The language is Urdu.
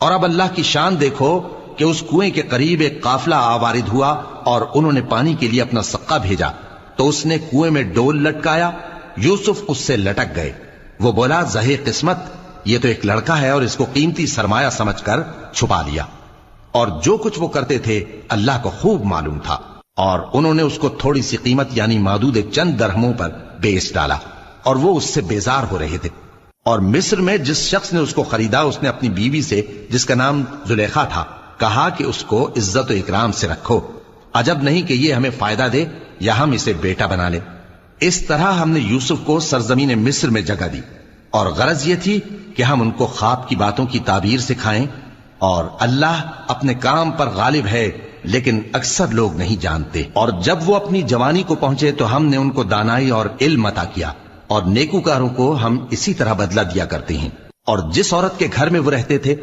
اور اب اللہ کی شان دیکھو کہ اس کنویں کے قریب ایک قافلہ آوارد ہوا اور انہوں نے پانی کے لیے اپنا سقا بھیجا تو اس نے کنویں میں ڈول لٹکایا، یوسف اس سے لٹک گئے۔ وہ بولا زہے قسمت، یہ تو ایک لڑکا ہے، اور اس کو قیمتی سرمایہ سمجھ کر چھپا لیا۔ اور جو کچھ وہ کرتے تھے اللہ کو خوب معلوم تھا، اور انہوں نے اس کو تھوڑی سی قیمت یعنی معدود چند درہموں پر بیچ ڈالا، اور وہ اس سے بیزار ہو رہے تھے۔ اور مصر میں جس شخص نے اس کو خریدا، اس نے اپنی بیوی سے جس کا نام زلیخا تھا کہا کہ اس کو عزت و اکرام سے رکھو، عجب نہیں کہ یہ ہمیں فائدہ دے یا ہم اسے بیٹا بنا لیں۔ اس طرح ہم نے یوسف کو سرزمین مصر میں جگہ دی، اور غرض یہ تھی کہ ہم ان کو خواب کی باتوں کی تعبیر سکھائیں، اور اللہ اپنے کام پر غالب ہے لیکن اکثر لوگ نہیں جانتے۔ اور جب وہ اپنی جوانی کو پہنچے تو ہم نے ان کو دانائی اور علم عطا کیا، اور نیکوکاروں کو ہم اسی طرح بدلہ دیا کرتے ہیں۔ اور جس عورت کے گھر میں وہ رہتے تھے